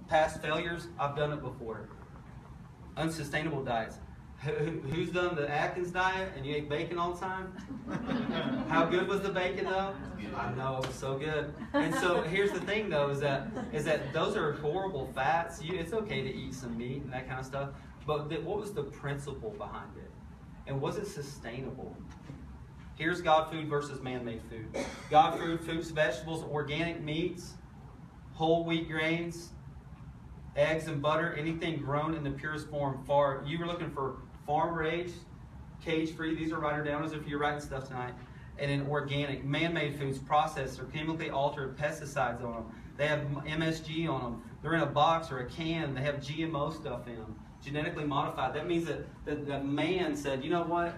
past failures, I've done it before. Unsustainable diets. Who's done the Atkins diet and you ate bacon all the time? How good was the bacon though? I know, it was so good. And so here's the thing though, is that those are horrible fats. It's okay to eat some meat and that kind of stuff, but what was the principle behind it? And was it sustainable? Here's God food versus man-made food. God food, fruits, vegetables, organic meats, whole wheat grains, eggs and butter, anything grown in the purest form. You were looking for farm-raised, cage-free. These are writer downers if you're writing stuff tonight. And then organic, man-made foods, processed or chemically altered, pesticides on them. They have MSG on them. They're in a box or a can. They have GMO stuff in them, genetically modified. That means that man said, you know what?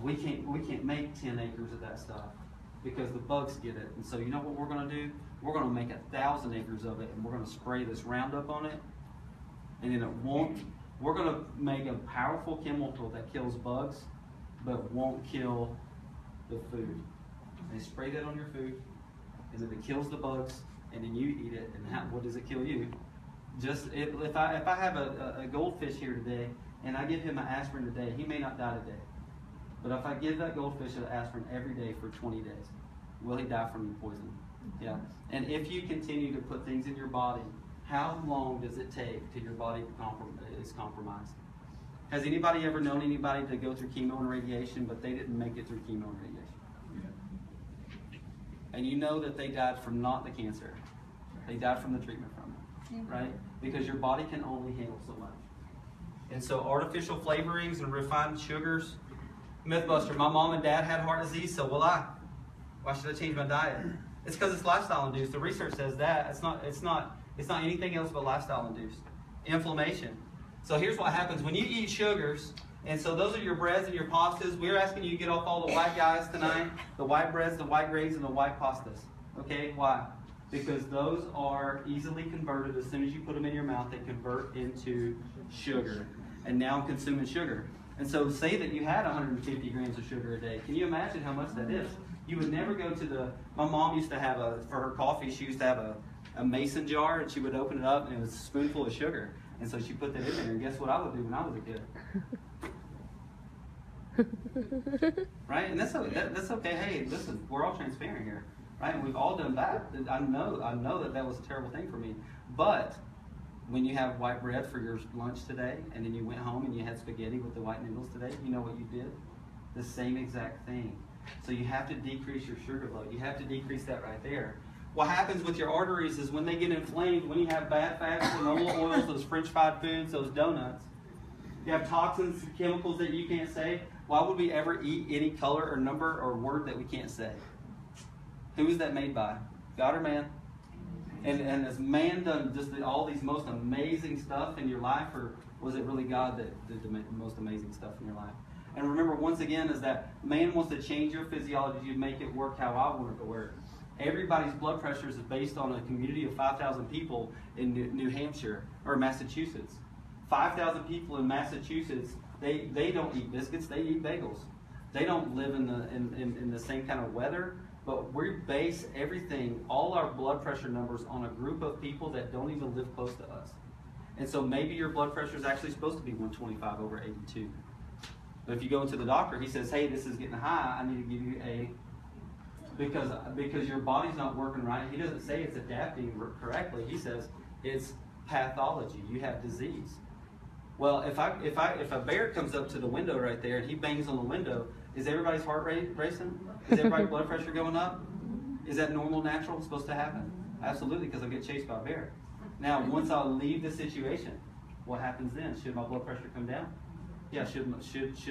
We can't make 10 acres of that stuff because the bugs get it. And so you know what we're going to do? We're going to make 1,000 acres of it, and we're going to spray this Roundup on it, and then it won't. We're going to make a powerful chemical that kills bugs, but won't kill the food. They spray that on your food, and then it kills the bugs, and then you eat it. And what does it kill you? If I have a goldfish here today, and I give him an aspirin today, he may not die today. But if I give that goldfish an aspirin every day for 20 days, will he die from the poison? Yeah. And if you continue to put things in your body, how long does it take till your body is compromised? Has anybody ever known anybody to go through chemo and radiation, but they didn't make it through chemo and radiation? Yeah. And you know that they died from not the cancer. They died from the treatment from it, right? Because your body can only handle so much. And so artificial flavorings and refined sugars. Mythbuster, my mom and dad had heart disease, so will I. Why should I change my diet? It's because it's lifestyle induced. The research says that. It's not anything else but lifestyle induced. Inflammation. So here's what happens when you eat sugars, and so those are your breads and your pastas. We're asking you to get off all the white guys tonight, the white breads, the white grains, and the white pastas. Okay, why? Because those are easily converted. As soon as you put them in your mouth, they convert into sugar. And now I'm consuming sugar. And so say that you had 150 grams of sugar a day. Can you imagine how much that is? You would never go to my mom used to have for her coffee, she used to have a mason jar, and she would open it up, and it was a spoonful of sugar. And so she put that in there, and guess what I would do when I was a kid? Right? And that's okay. Hey, listen, we're all transparent here. Right? And we've all done that. I know that was a terrible thing for me. But when you have white bread for your lunch today, and then you went home and you had spaghetti with the white noodles today, you know what you did? The same exact thing. So you have to decrease your sugar load. You have to decrease that right there. What happens with your arteries is when they get inflamed, when you have bad fats, canola oils, those French fried foods, those donuts, you have toxins, chemicals that you can't say. Why would we ever eat any color or number or word that we can't say? Who is that made by? God or man? And has man done just all these most amazing stuff in your life, or was it really God that did the most amazing stuff in your life? And remember, once again, is that man wants to change your physiology to make it work how I want it to work. Everybody's blood pressure is based on a community of 5,000 people in New Hampshire or Massachusetts. 5,000 people in Massachusetts, they don't eat biscuits, they eat bagels. They don't live in the same kind of weather, but we base everything, all our blood pressure numbers, on a group of people that don't even live close to us. And so maybe your blood pressure is actually supposed to be 125 over 82. But if you go into the doctor, he says, hey, this is getting high, I need to give you because your body's not working right. He doesn't say it's adapting correctly. He says it's pathology. You have disease. Well, if a bear comes up to the window right there and he bangs on the window, is everybody's heart rate racing? Is everybody's blood pressure going up? Is that normal, natural, supposed to happen? Absolutely, because I'll get chased by a bear. Now, once I leave the situation, what happens then? Should my blood pressure come down? Yeah. Should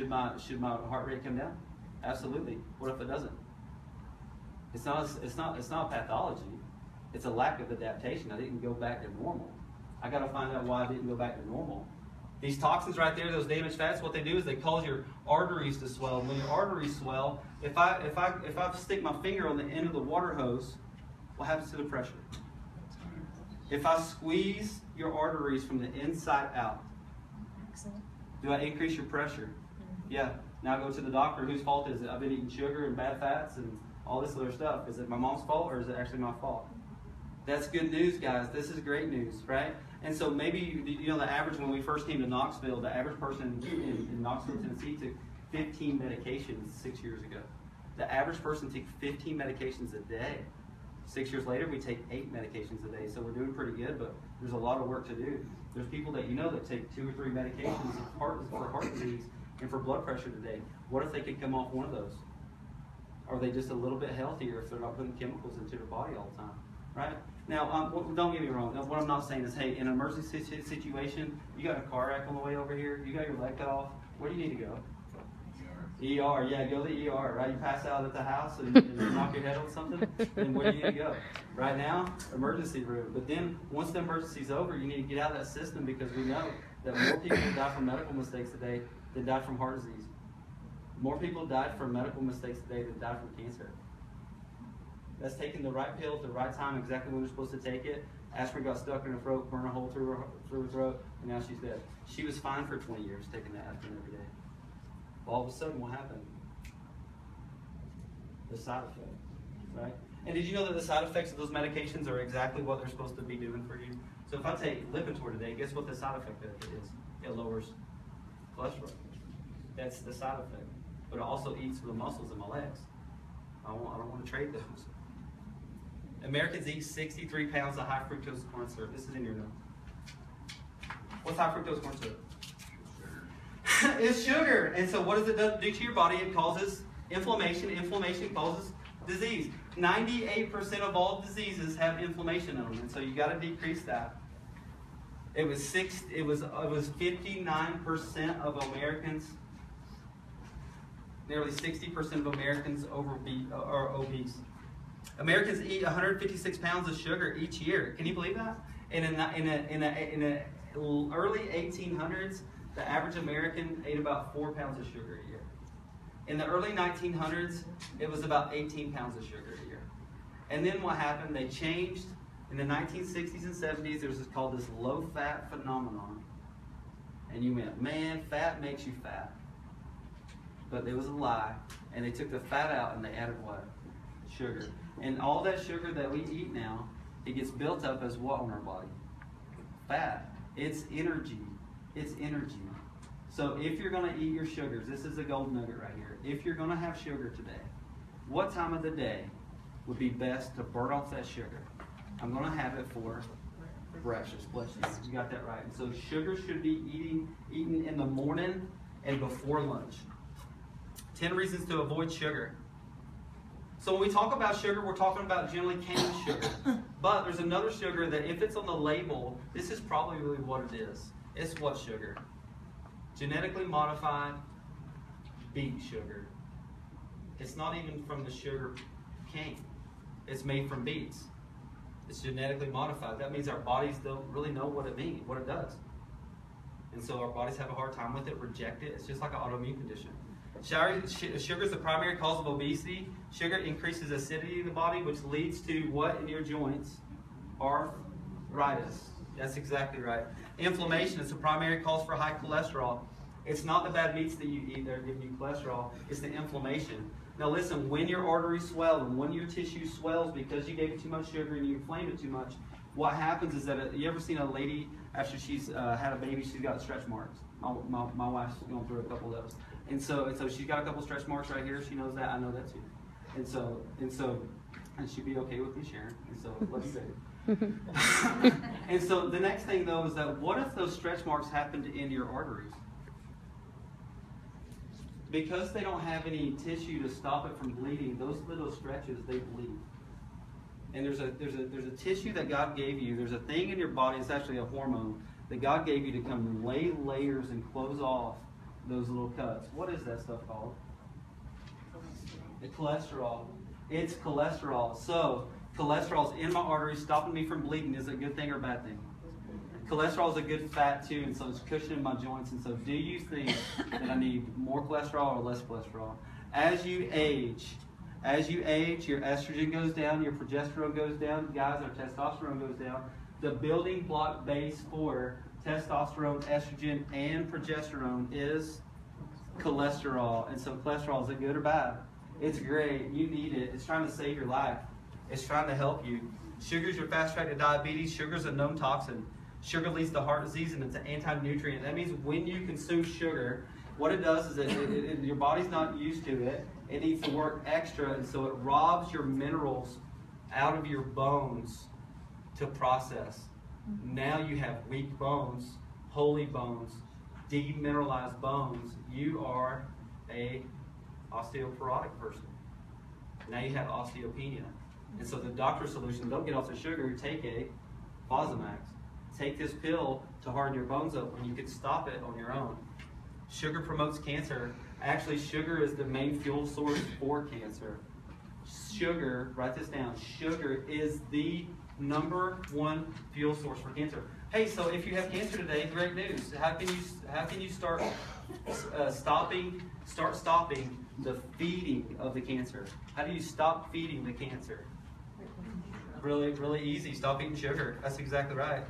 my heart rate come down? Absolutely. What if it doesn't? It's not pathology. It's a lack of adaptation. I didn't go back to normal. I got to find out why I didn't go back to normal. These toxins right there, those damaged fats, what they do is they cause your arteries to swell. And when your arteries swell, if I stick my finger on the end of the water hose, what happens to the pressure? If I squeeze your arteries from the inside out, do I increase your pressure? Yeah. Now I go to the doctor. Whose fault is it? I've been eating sugar and bad fats and all this other stuff. Is it my mom's fault or is it actually my fault? That's good news, guys. This is great news, right? And so maybe, you know, the average, when we first came to Knoxville, the average person in Knoxville, Tennessee took 15 medications 6 years ago. The average person takes 15 medications a day. 6 years later, we take 8 medications a day. So we're doing pretty good, but there's a lot of work to do. There's people that you know that take 2 or 3 medications for heart disease and for blood pressure today. What if they could come off one of those? Are they just a little bit healthier if they're not putting chemicals into their body all the time, right? Now, don't get me wrong. What I'm not saying is, hey, in an emergency situation, you got a car wreck on the way over here, you got your leg cut off, where do you need to go? ER, yeah, go to the ER, right? You pass out at the house and you knock your head on something, then where do you need to go? Right now, emergency room. But then, once the emergency's over, you need to get out of that system because we know that more people die from medical mistakes today than die from heart disease. More people died from medical mistakes today than died from cancer. That's taking the right pill at the right time, exactly when you're supposed to take it. Aspirin got stuck in her throat, burned a hole through her throat, and now she's dead. She was fine for 20 years taking that aspirin every day. All of a sudden, what happened? The side effect, right? And did you know that the side effects of those medications are exactly what they're supposed to be doing for you? So if I take Lipitor today, guess what the side effect of it is? It lowers cholesterol. That's the side effect. But it also eats the muscles in my legs. I don't want to trade those. Americans eat 63 pounds of high fructose corn syrup. This is in your notes. What's high fructose corn syrup? It's sugar. And so what does it do to your body? It causes inflammation. Inflammation causes disease. 98% of all diseases have inflammation in them. And so you got to decrease that. It was 59% of Americans, nearly 60% of Americans are obese. Americans eat 156 pounds of sugar each year. Can you believe that? And in the early 1800s, the average American ate about 4 pounds of sugar a year. In the early 1900s, it was about 18 pounds of sugar a year. And then what happened? They changed. In the 1960s and 70s, there was called this low-fat phenomenon. And you went, man, fat makes you fat. But it was a lie. And they took the fat out and they added what? Sugar. And all that sugar that we eat now, it gets built up as what on our body? Fat. It's energy. It's energy. So if you're going to eat your sugars, this is a gold nugget right here. If you're going to have sugar today, what time of the day would be best to burn off that sugar? I'm going to have it for breakfast. Bless you. You got that right. And so sugar should be eaten in the morning and before lunch. 10 reasons to avoid sugar. So when we talk about sugar, we're talking about generally cane sugar. But there's another sugar that if it's on the label, this is probably really what it is. It's what sugar? Genetically modified beet sugar. It's not even from the sugar cane. It's made from beets. It's genetically modified. That means our bodies don't really know what it means, what it does. And so our bodies have a hard time with it, reject it. It's just like an autoimmune condition. Sugar is the primary cause of obesity. Sugar increases acidity in the body, which leads to what in your joints? Arthritis. That's exactly right. Inflammation is the primary cause for high cholesterol. It's not the bad meats that you eat that are giving you cholesterol. It's the inflammation. Now listen, when your arteries swell and when your tissue swells because you gave it too much sugar and you inflamed it too much, what happens is that, you ever seen a lady after she's had a baby, she's got stretch marks? My wife's going through a couple of those. And so she's got a couple stretch marks right here. She knows that. I know that too. And she'd be okay with me sharing. And so let's see. And so the next thing though is that what if those stretch marks happened in your arteries? Because they don't have any tissue to stop it from bleeding, those little stretches, they bleed. And there's a tissue that God gave you. There's a thing in your body, it's actually a hormone, that God gave you to come lay layers and close off those little cuts. What is that stuff called? The cholesterol. It's cholesterol. So, cholesterol's in my arteries, stopping me from bleeding. Is it a good thing or a bad thing? Cholesterol is a good fat too, and so it's cushioning my joints. And so, do you think that I need more cholesterol or less cholesterol? As you age, your estrogen goes down, your progesterone goes down. Guys, our testosterone goes down. The building block base for testosterone, estrogen, and progesterone is cholesterol. And so, cholesterol, is it good or bad? It's great. You need it. It's trying to save your life. It's trying to help you. Sugar is your fast track to diabetes. Sugar is a known toxin. Sugar leads to heart disease, and it's an anti-nutrient. That means when you consume sugar, what it does is that your body's not used to it. It needs to work extra, and so it robs your minerals out of your bones to process. Now you have weak bones, holy bones, demineralized bones. You are a osteoporotic person. Now you have osteopenia. And so the doctor's solution, don't get off the sugar, take a Fosamax. Take this pill to harden your bones up when you can stop it on your own. Sugar promotes cancer. Actually, sugar is the main fuel source for cancer. Sugar, write this down, sugar is the #1 fuel source for cancer. Hey, so if you have cancer today, great news. How can you start stopping the feeding of the cancer? How do you stop feeding the cancer? Really, really easy. Stop eating sugar. That's exactly right.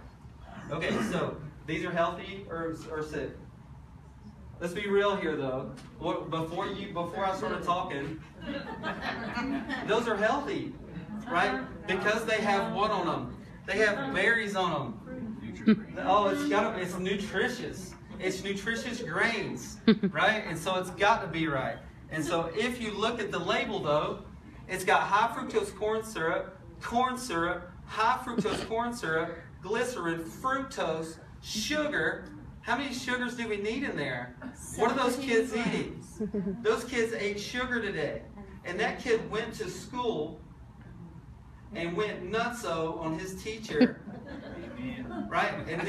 Okay, so these are healthy or sick. Let's be real here, though. Before I started talking, those are healthy, right? Because they have what on them? They have berries on them. Oh, it's nutritious. It's nutritious grains, right? And so it's got to be right. And so if you look at the label, though, it's got high fructose corn syrup, high fructose corn syrup, glycerin, fructose, sugar. How many sugars do we need in there? What are those kids eating? Those kids ate sugar today. And that kid went to school and went nutso on his teacher. Right? And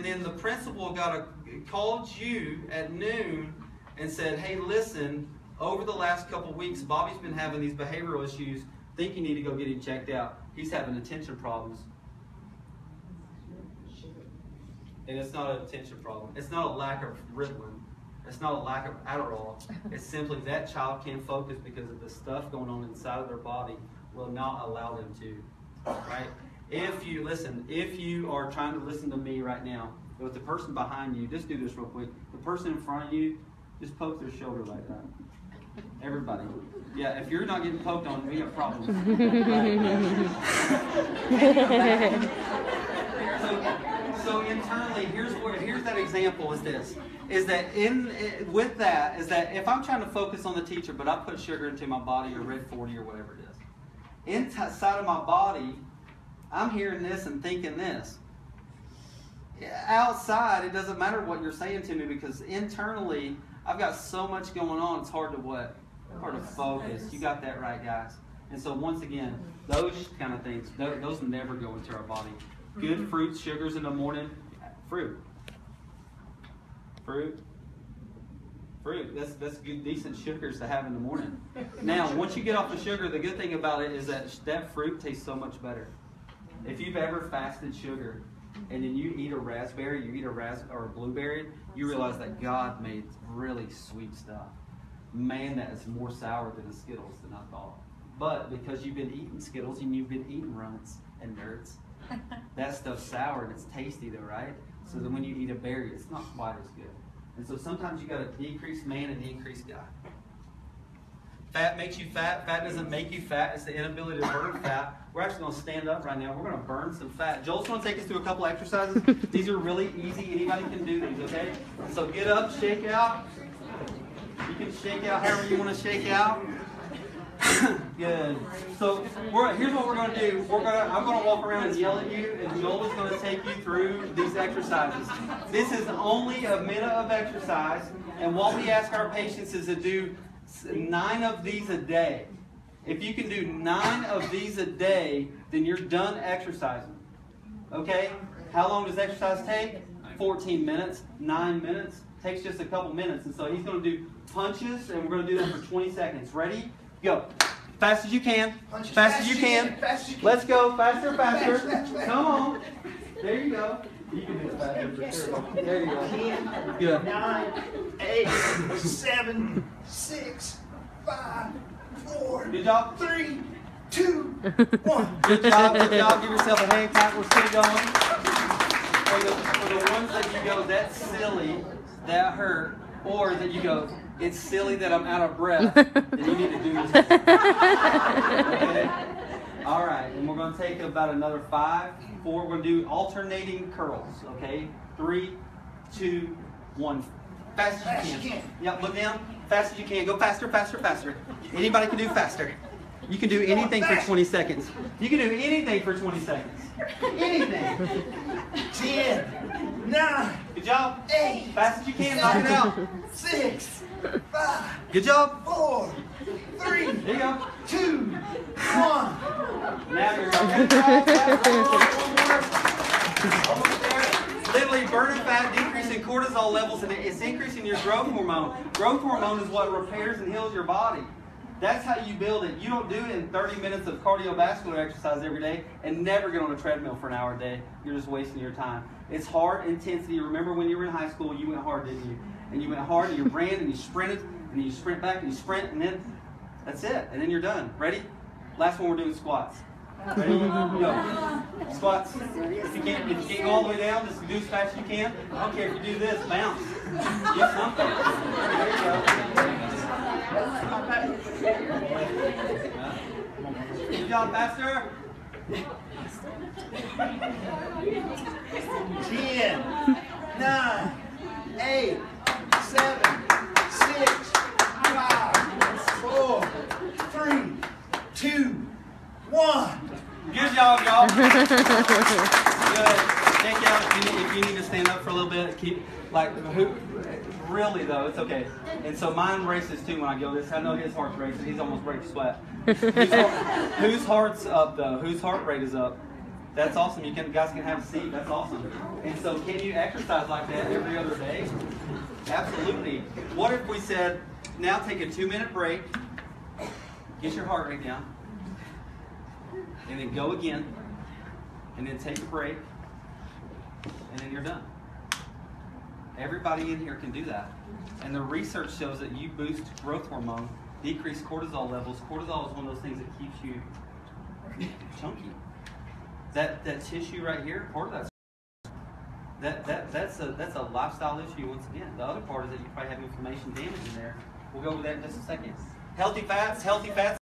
then the principal called you at noon and said, hey, listen, over the last couple weeks, Bobby's been having these behavioral issues. Think you need to go get him checked out. He's having attention problems. And it's not an attention problem. It's not a lack of Ritalin. It's not a lack of Adderall. It's simply that child can't focus because of the stuff going on inside of their body will not allow them to. Right? If you are trying to listen to me right now, with the person behind you, just do this real quick. The person in front of you, just poke their shoulder like that. Everybody. Yeah, if you're not getting poked on, we have problems. So internally, here's that example. Is that if I'm trying to focus on the teacher, but I put sugar into my body or Red 40 or whatever it is, inside of my body, I'm hearing this and thinking this. Outside, it doesn't matter what you're saying to me because internally, I've got so much going on. It's hard to what? Hard to focus. You got that right, guys. And so once again, those kind of things, those never go into our body. Good fruits, sugars in the morning. Fruit. That's good, decent sugars to have in the morning. Now, once you get off the sugar, the good thing about it is that fruit tastes so much better. If you've ever fasted sugar, and then you eat a raspberry, or a blueberry, you realize that God made really sweet stuff. Man, that is more sour than the Skittles than I thought. But because you've been eating Skittles and you've been eating runts and nerds, that stuff's sour and it's tasty though, right? So then when you eat a berry, it's not quite as good. And so sometimes you got to decrease man and increase God. Fat makes you fat. Fat doesn't make you fat. It's the inability to burn fat. We're actually going to stand up right now. We're going to burn some fat. Joel's going to take us through a couple exercises. These are really easy. Anybody can do these, okay? So get up, shake out. You can shake out however you want to shake out. Good. So here's what we're going to do. I'm going to walk around and yell at you, and Joel is going to take you through these exercises. This is only a minute of exercise, and what we ask our patients is to do 9 of these a day. If you can do 9 of these a day, then you're done exercising. Okay? How long does exercise take? 14 minutes. 9 minutes. Takes just a couple minutes. And so he's going to do punches, and we're going to do them for 20 seconds. Ready? Go. Fast as you can. Fast as you can. Let's go. Faster, faster. Come on. There you go. You can do it faster. Sure. There you go. 10, Good. 9, 8, 7, 6, 5, 4, Good job. 3, 2, 1. Good job. Good job. Give yourself a hand clap. We're still going. For the ones that you go, that's silly, that hurt, or that you go, it's silly that I'm out of breath, then you need to do this. Okay? All right, and we're going to take about another 5, 4. We're going to do alternating curls, okay? 3, 2, 1. Fast as you can. Yep, look down. Fast as you can. Go faster, faster, faster. Anybody can do faster. You can do anything for 20 seconds. You can do anything for 20 seconds. Anything. 10, 9. Good job. 8. Fast as you can. Knock it out. 6, 5. Good job. 4, 3. There you go. 2, 1. Now you're almost there. Literally burning fat, decreasing cortisol levels, and it's increasing your growth hormone. Growth hormone is what repairs and heals your body. That's how you build it. You don't do it in 30 minutes of cardiovascular exercise every day and never get on a treadmill for an hour a day. You're just wasting your time. It's hard intensity. Remember when you were in high school, you went hard, didn't you? And you went hard and you ran and you sprinted and then you sprint back and you sprint and then that's it. And then you're done. Ready? Last one, we're doing squats. Ready? Go. Squats. If you can't go all the way down, just do as fast as you can. I don't care if you do this, bounce. Do something. There you go. Good job, faster. 10, 9, 8, 7, 6, 5, 4, 3, 2, 1. Good job, y'all. Good. Check out if you need to stand up for a little bit. Keep really though, it's okay. And so mine races too when I go this. I know his heart's racing. He's almost breaking sweat. Whose heart's up though? Whose heart rate is up? That's awesome. You guys can have a seat. That's awesome. And so can you exercise like that every other day? Absolutely. What if we said, now take a 2-minute break, get your heart rate down, and then go again, and then take a break, and then you're done. Everybody in here can do that. And the research shows that you boost growth hormone, decrease cortisol levels. Cortisol is one of those things that keeps you chunky. That tissue right here, part of that's a lifestyle issue once again. The other part is that you probably have inflammation damage in there. We'll go over that in just a second. Healthy fats.